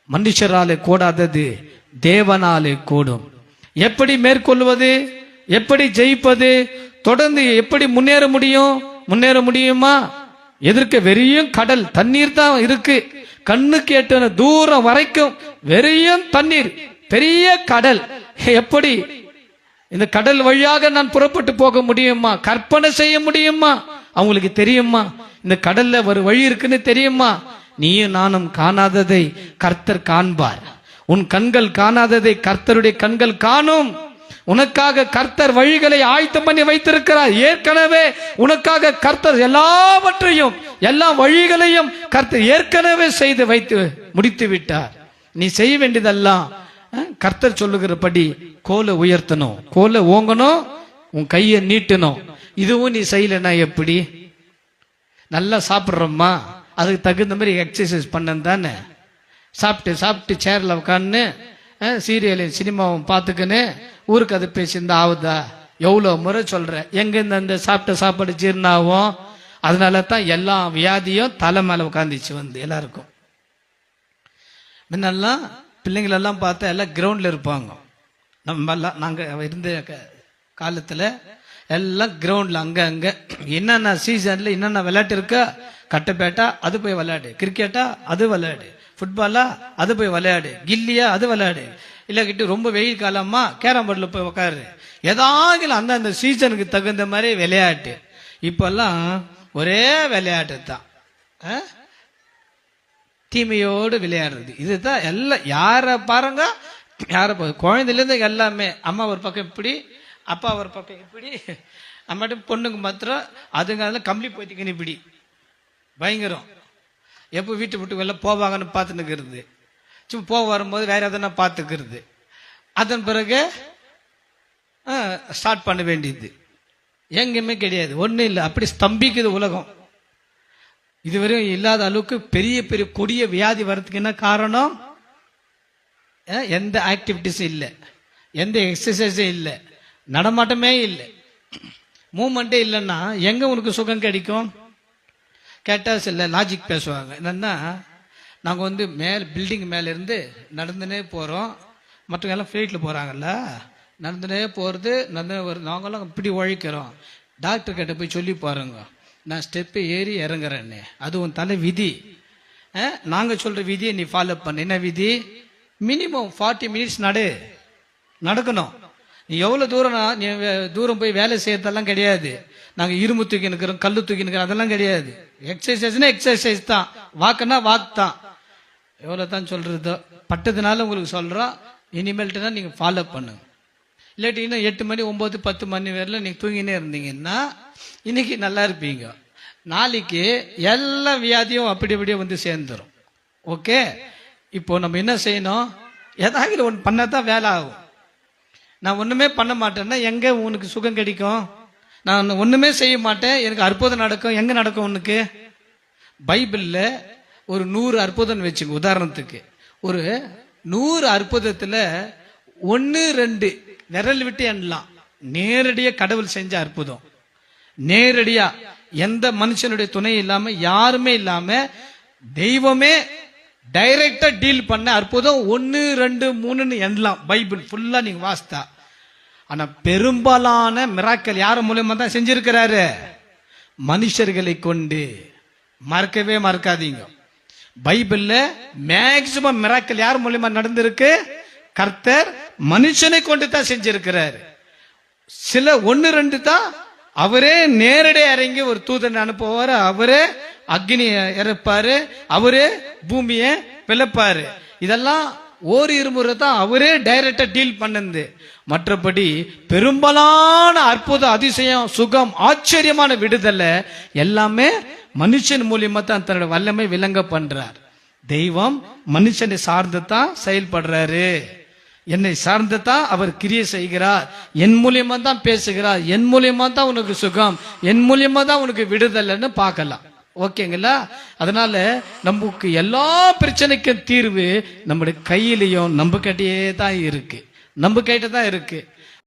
மனுஷராலே கூடாதது தேவனாலே கூடும். எப்படி மேற்கொள்வது, எப்படி ஜெயிப்பது, தொடர்ந்து எப்படி முன்னேற முடியும்? முன்னேற முடியுமா? எதிர்க்க வெறியும் கடல் தண்ணீர் தான் இருக்கு. கண்ணுக்கு எட்டின தூரம் வரைக்கும் வெறியும் தண்ணீர், பெரிய கடல். எப்படி இந்த கடல் வழியாக நான் புறப்பட்டு போக முடியுமா? கற்பனை செய்ய முடியுமா? அவங்களுக்கு தெரியுமா இந்த கடல்ல ஒரு வழி இருக்குன்னு தெரியுமா? நீயும் நானும் காணாததை கர்த்தர் காண்பார். உன் கண்கள் காணாததை கர்த்தருடைய கண்கள் காணும். உனக்காக கர்த்தர் வழிகளை ஆயத்தம் பண்ணி வைத்திருக்கிறார். ஏற்கனவே உனக்காக கர்த்தர் எல்லாவற்றையும், எல்லா வழிகளையும் கர்த்தர் ஏற்கனவே செய்து வைத்து முடித்து விட்டார். நீ செய்ய வேண்டியதெல்லாம் கர்த்தர் சொல்லுகிறபடி கோலை உயர்த்தணும், கோலை ஓங்கணும், உன் கையை நீட்டணும். இதுவும் நீ செய்யலன்னா எப்படி? நல்லா சாப்பிட்றோம்மா, அதுக்கு தகுந்த மாதிரி எக்ஸசைஸ் பண்ண தானே. சாப்பிட்டு சேர்ல உட்காந்து சீரியலையும் சினிமாவும் பார்த்துக்கின்னு ஊருக்கு அது பேசியிருந்தா ஆகுதா? எவ்வளோ முறை சொல்கிறேன், எங்கேருந்து அந்த சாப்பிட்ட சாப்பாடு ஜீர்ணாகும். அதனால தான் எல்லா வியாதியும் தலை மேலே உட்காந்துச்சு வந்து எல்லாருக்கும். முன்னெல்லாம் பிள்ளைங்களெல்லாம் பார்த்தா எல்லாம் கிரவுண்டில் இருப்பாங்க. நம்மெல்லாம் நாங்கள் இருந்த காலத்தில் எல்லாம் கிரவுண்டில் அங்கே என்னென்ன சீசனில் என்னென்ன விளையாட்டு இருக்கா, கட்டைப்பேட்டா அது போய் விளையாடு, கிரிக்கெட்டா அது விளையாடு, ஃபுட்பாலா அது போய் விளையாடு, கில்லியா அது விளையாடு, இல்லைக்கிட்டு ரொம்ப வெயில் காலமா கேரம் போர்டில் போய் உட்காரு. ஏதாவது அந்த சீசனுக்கு தகுந்த மாதிரி விளையாட்டு. இப்பெல்லாம் ஒரே விளையாட்டு தான், தீமையோடு விளையாடுறது. இதுதான் எல்லாம். யாரை பாருங்க, யாரை குழந்தைலேருந்து எல்லாமே அம்மா ஒரு பக்கம் இப்படி, அப்பா ஒரு பக்கம் இப்படி, அம்மாட்டு பொண்ணுங்க மாத்திரம் அதுங்க அதெல்லாம் கம்பளி போய்த்திக்கணும் இப்படி பயங்கரம். எப்போ வீட்டு விட்டு வெளில போவாங்கன்னு பார்த்துன்னுக்கிறது, சும்மா போக வரும்போது வேற எதனா பார்த்துக்கிறது. அதன் பிறகு ஸ்டார்ட் பண்ண வேண்டியது. எங்கேயுமே கிடையாது, ஒன்றும் இல்லை. அப்படி ஸ்தம்பிக்குது உலகம். இதுவரையும் இல்லாத அளவுக்கு பெரிய பெரிய கொடிய வியாதி வர்றதுக்கு என்ன காரணம்? எந்த ஆக்டிவிட்டிஸும் இல்லை, எந்த எக்ஸசைஸும் இல்லை, நடமாட்டமே இல்லை, மூமெண்ட்டே இல்லைன்னா எங்க உனக்கு சுகம் கிடைக்கும்? கேட்டால் சில லாஜிக் பேசுவாங்க. என்னன்னா, நாங்கள் வந்து பில்டிங் மேலேருந்து நடந்துனே போகிறோம், மற்றவங்க எல்லாம் ஃப்ளைட்டில் போகிறாங்கல்ல, நடந்துனே போகிறது, நடந்துனே வருது, நாங்களாம் இப்படி உழைக்கிறோம். டாக்டர் கிட்ட போய் சொல்லி பாருங்க, நான் ஸ்டெப்பை ஏறி இறங்குறேன்னு, அது உன் தலை விதி. நாங்கள் சொல்கிற விதியை நீ ஃபாலோ பண்ண. என்ன விதி? மினிமம் 40 மினிட்ஸ் நடக்கணும். நீ எவ்வளோ தூரம்னா, நீ தூரம் போய் வேலை செய்யறதெல்லாம் கிடையாது. நாங்கள் இரும்பு தூக்கி நிற்கிறோம், கல் தூக்கி நிற்கிறோம், அதெல்லாம் கிடையாது. எக்ஸசைஸ்னா எக்ஸசைஸ் தான், வாக்குன்னா வாக்கு தான். எவ்வளோ தான் சொல்கிறதோ பட்டதுனால உங்களுக்கு சொல்கிறோம். இனிமேல்ட்டுனா நீங்கள் ஃபாலோ பண்ணுங்க. இல்லாட்டி இன்னும் 8 மணி 9 10 மணி வரையிலும் நீங்கள் தூங்கினே இருந்தீங்கன்னா இன்னைக்கு நல்லா இருப்பீங்க. நாளைக்கு எல்லா வியாதியும் அப்படி அப்படியே வந்து சேர்ந்துடும். ஓகே, இப்போ நம்ம என்ன செய்யணும்? ஏதாவது ஒன்று பண்ணால் தான் வேலை ஆகும். நான் ஒன்றுமே பண்ண மாட்டேன்னா எங்கே உனக்கு சுகம் கிடைக்கும்? நான் ஒன்றுமே செய்ய மாட்டேன், எனக்கு அற்புதம் நடக்கும். எங்கே நடக்கும் உனக்கு? பைபிளில் ஒரு 100 அற்புதம் வச்சுங்க. உதாரணத்துக்கு ஒரு 100 அற்புதத்தில் 1 2 விரல் விட்டு எண்ணலாம். நேரடியாக கடவுள் செஞ்ச அற்புதம். நேரடியா எந்த மனுஷனுடைய துணை இல்லாம, யாருமே இல்லாம, தெய்வமே டைரக்டா டீல் பண்ண அற்புதம் 1 2 3ன்னு எண்ணலாம். பைபிள் ஃபுல்லா நீங்க வாசித்தா. ஆனா பெரும்பாலான மிராக்கல் யார் மூலமா தான் செஞ்சிருக்கிறாரு? மனுஷர்களை கொண்டு. மறக்கவே மறக்காதீங்க, பைபிள்ல மேக்சிமம் மிராக்கல் யார் மூலமா நடந்திருக்கு? கர்த்தர் மனுஷனை கொண்டு தான் செஞ்சிருக்கிறாரு. சில 1 2 தான் அவரே நேரடியாக இறங்கி ஒரு தூதன் அனுப்புவாரு, அவரே அக்னி இறப்பாரு, அவரே பூமியை பிளப்பாரு. இதெல்லாம் ஓர் இருமுறை தான் அவரே டைரக்டா டீல் பண்ணது. மற்றபடி பெரும்பாலான அற்புதம், அதிசயம், சுகம், ஆச்சரியமான விடுதலை எல்லாமே மனுஷன் மூலியமா தான் தன்னோட வல்லமை விளங்க பண்றார். தெய்வம் மனுஷனை சார்ந்து தான் செயல்படுறாரு. என்னை சார்ந்து தான் அவர் கிரியை செய்கிறார். என் மூலியமா தான் பேசுகிறார். என் மூலியமா தான் உனக்கு சுகம், என் மூலியமா தான் உனக்கு விடுதலைன்னு பார்க்கலாம். ஓகேங்களா? அதனால நமக்கு எல்லா பிரச்சனைக்கும் தீர்வு நம்முடைய கையிலையும் நம்ம கிட்டே தான் இருக்கு. நம்ம கிட்ட தான் இருக்கு.